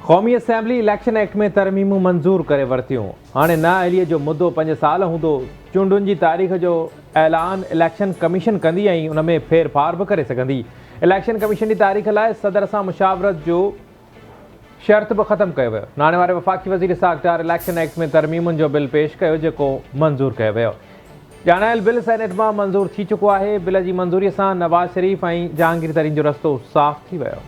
क़ौमी assembly election act में तरमीमूं मंज़ूर करे वरितियूं। हाणे नाअहलीअ जो मुद्दो 5 साल हूंदो। चूंडुनि जी तारीख़ जो ऐलान इलेक्शन कमीशन कंदी ऐं उन में फेरफार बि करे सघंदी। इलेक्शन कमीशन जी तारीख़ लाइ सदर सां मुशावरत जो शर्त बि ख़त्म कयो वियो। नाणे वारे वफ़ाक़ी वज़ीर साख़ डार इलेक्शन एक्ट में तरमीमुनि जो बिल पेश कयो जेको मंज़ूर कयो वियो। ॼाणायल बिल सेनेट मां मंज़ूर थी चुको आहे। बिल जी मंज़ूरीअ सां नवाज़ शरीफ़ ऐं जहांगीर तरीन जो रस्तो साफ़ थी वियो।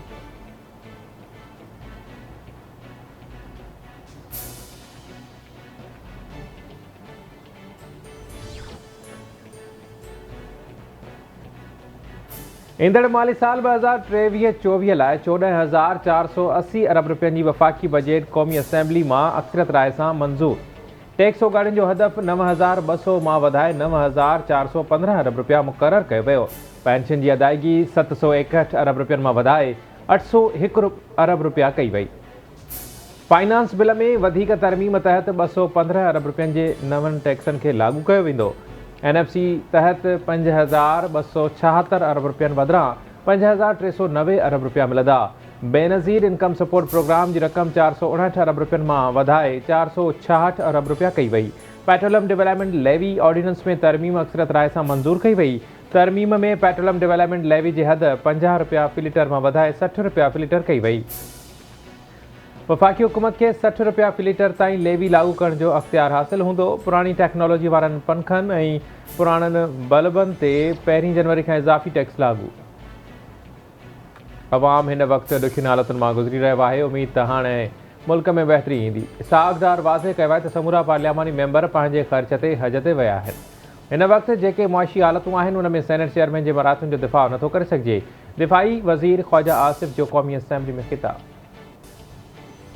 ईंदड़ माली साल 2023-24 लाइ 14,480 अरब रुपयनि जी वफ़ाक़ी बजट क़ौमी असेंबली मां अक्सरियत राय सां मंज़ूर। टैक्स उगाड़नि जो हदफ़ 9,200 मां वधाए 9,415 अरब रुपया मुक़ररु कयो वियो। पेंशन जी अदायगी 761 अरब रुपयनि मां वधाए 801 अरब रुपया कई वई। फाइनेंस बिल में वधीक तरमीम तहत 215 अरब रुपयनि जे नवनि टैक्सनि खे लागू कयो वेंदो। NFC तहत 5,276 अरब रुपयनि बदिरां 5,390 अरब रुपया मिलंदा। बेनज़ीर इनकम सपोर्ट प्रोग्राम जी रक़म 459 अरब रुपयनि मां वधाए 466 अरब रुपया कई वई। पेट्रोलियम डेवलपमेंट लेवी ऑर्डिनेंस में तरमीम अक्सरियत राय सां मंज़ूर कई वई। तरमीम में पेट्रोलियम डेवलपमेंट लेवी जी हद 50 रुपया फ़ी लीटर मां वधाए 60 रुपया फ़ी लीटर कई वई। वफ़ाक़ी हुकूमत के 60 रुपया फ़ी लीटर ताईं लेवी लागू करण जो अख़्तियार हासिल हूंदो। पुरानी टेक्नोलॉजी वारनि पंखनि ऐं पुराणनि बल्बनि ते 1 जनवरी खां इज़ाफ़ी टैक्स लागू। अवाम हिन वक़्तु ॾुखियुनि हालतुनि मां गुज़री रहियो आहे। उमीद त हाणे मुल्क में बहितरी ईंदी। साख़ डार वाज़े कयो आहे त समूरा पार्लियामानी मेंबर पंहिंजे ख़र्च ते हज ते विया आहिनि। हिन वक़्तु जेके मुआशी हालतूं आहिनि उन में सेनेट चेयरमैन जे मराथियुनि जो दिफ़ा नथो करे सघिजे। दिफ़ाई वज़ीर ख़्वाजा आसिफ़ जो क़ौमी असेंबली में ख़िताब।